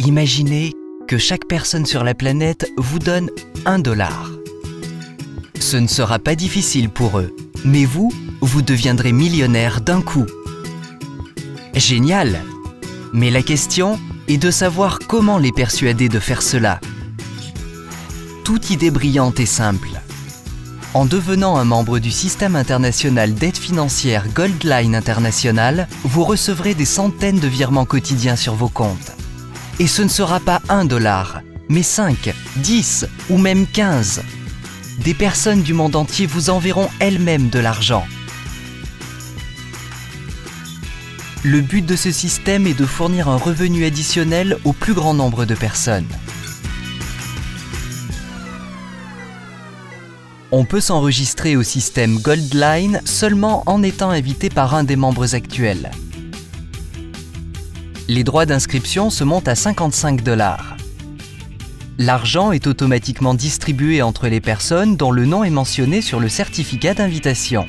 Imaginez que chaque personne sur la planète vous donne $1. Ce ne sera pas difficile pour eux, mais vous deviendrez millionnaire d'un coup. Génial! Mais la question est de savoir comment les persuader de faire cela. Toute idée brillante est simple. En devenant un membre du système international d'aide financière Goldline International, vous recevrez des centaines de virements quotidiens sur vos comptes. Et ce ne sera pas $1, mais 5, 10 ou même 15. Des personnes du monde entier vous enverront elles-mêmes de l'argent. Le but de ce système est de fournir un revenu additionnel au plus grand nombre de personnes. On peut s'enregistrer au système Goldline seulement en étant invité par un des membres actuels. Les droits d'inscription se montent à $55. L'argent est automatiquement distribué entre les personnes dont le nom est mentionné sur le certificat d'invitation.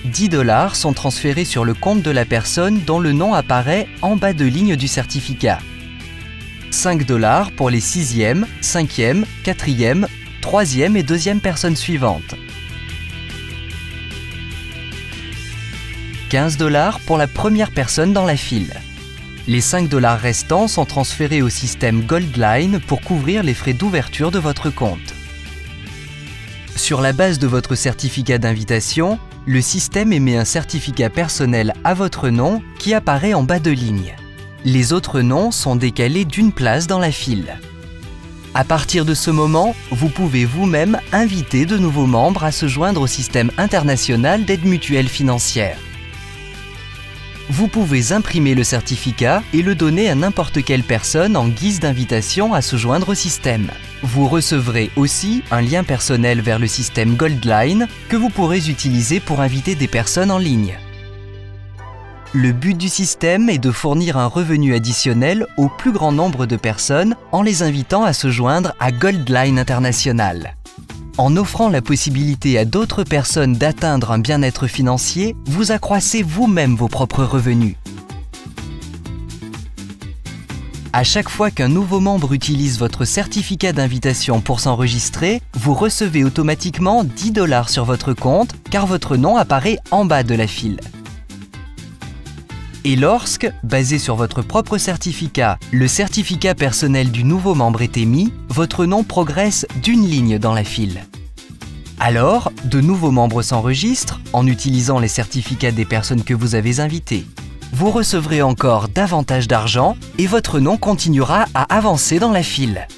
$10 sont transférés sur le compte de la personne dont le nom apparaît en bas de ligne du certificat. $5 pour les 6e, 5e, 4e, 3e et 2e personnes suivantes. $15 pour la première personne dans la file. Les $5 restants sont transférés au système Goldline pour couvrir les frais d'ouverture de votre compte. Sur la base de votre certificat d'invitation, le système émet un certificat personnel à votre nom qui apparaît en bas de ligne. Les autres noms sont décalés d'une place dans la file. À partir de ce moment, vous pouvez vous-même inviter de nouveaux membres à se joindre au système international d'aide mutuelle financière. Vous pouvez imprimer le certificat et le donner à n'importe quelle personne en guise d'invitation à se joindre au système. Vous recevrez aussi un lien personnel vers le système Goldline que vous pourrez utiliser pour inviter des personnes en ligne. Le but du système est de fournir un revenu additionnel au plus grand nombre de personnes en les invitant à se joindre à Goldline International. En offrant la possibilité à d'autres personnes d'atteindre un bien-être financier, vous accroissez vous-même vos propres revenus. À chaque fois qu'un nouveau membre utilise votre certificat d'invitation pour s'enregistrer, vous recevez automatiquement $10 sur votre compte car votre nom apparaît en bas de la file. Et lorsque, basé sur votre propre certificat, le certificat personnel du nouveau membre est émis, votre nom progresse d'une ligne dans la file. Alors, de nouveaux membres s'enregistrent en utilisant les certificats des personnes que vous avez invitées. Vous recevrez encore davantage d'argent et votre nom continuera à avancer dans la file.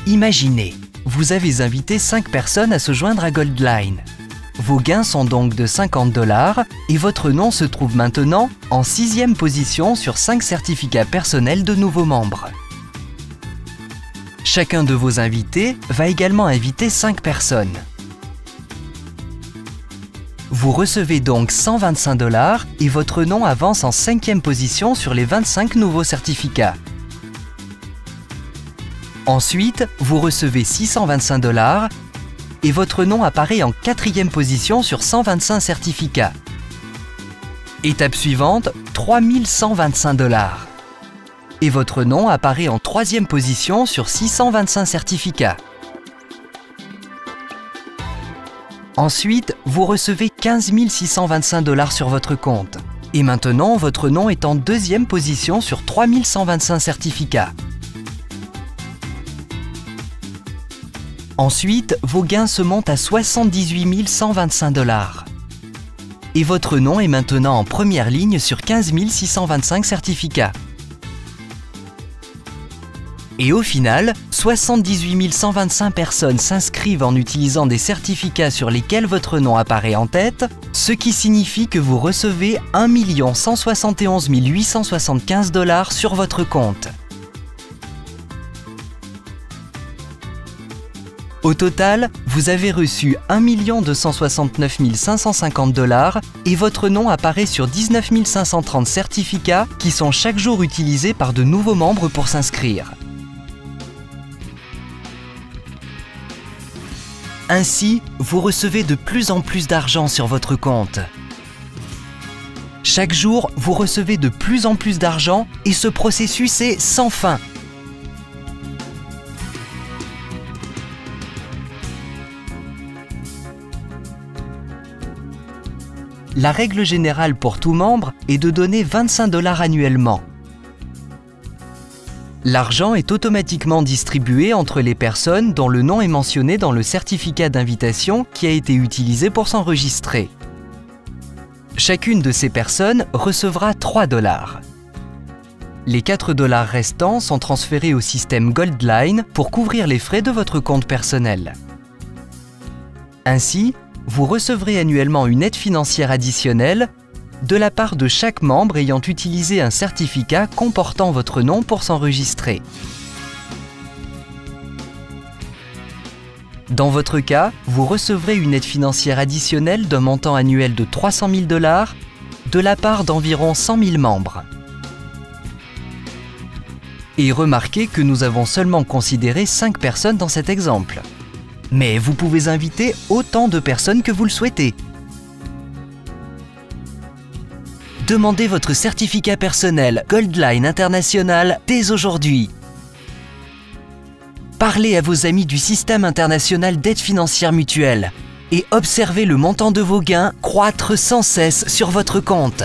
Imaginez, vous avez invité 5 personnes à se joindre à Goldline. Vos gains sont donc de $50 et votre nom se trouve maintenant en 6e position sur 5 certificats personnels de nouveaux membres. Chacun de vos invités va également inviter 5 personnes. Vous recevez donc $125 et votre nom avance en 5e position sur les 25 nouveaux certificats. Ensuite, vous recevez $625 et votre nom apparaît en 4e position sur 125 certificats. Étape suivante, $3125. Et votre nom apparaît en 3e position sur 625 certificats. Ensuite, vous recevez $15 625 sur votre compte. Et maintenant, votre nom est en 2e position sur 3125 certificats. Ensuite, vos gains se montent à $78 125. Et votre nom est maintenant en première ligne sur 15 625 certificats. Et au final, 78 125 personnes s'inscrivent en utilisant des certificats sur lesquels votre nom apparaît en tête, ce qui signifie que vous recevez $1 171 875 sur votre compte. Au total, vous avez reçu $1 269 550 et votre nom apparaît sur 19 530 certificats qui sont chaque jour utilisés par de nouveaux membres pour s'inscrire. Ainsi, vous recevez de plus en plus d'argent sur votre compte. Chaque jour, vous recevez de plus en plus d'argent et ce processus est sans fin. La règle générale pour tout membre est de donner 25 $ annuellement. L'argent est automatiquement distribué entre les personnes dont le nom est mentionné dans le certificat d'invitation qui a été utilisé pour s'enregistrer. Chacune de ces personnes recevra 3 $. Les 4 $ restants sont transférés au système Goldline pour couvrir les frais de votre compte personnel. Ainsi, vous recevrez annuellement une aide financière additionnelle de la part de chaque membre ayant utilisé un certificat comportant votre nom pour s'enregistrer. Dans votre cas, vous recevrez une aide financière additionnelle d'un montant annuel de 300 000 $ de la part d'environ 100 000 membres. Et remarquez que nous avons seulement considéré 5 personnes dans cet exemple. Mais vous pouvez inviter autant de personnes que vous le souhaitez. Demandez votre certificat personnel Goldline International dès aujourd'hui. Parlez à vos amis du système international d'aide financière mutuelle et observez le montant de vos gains croître sans cesse sur votre compte.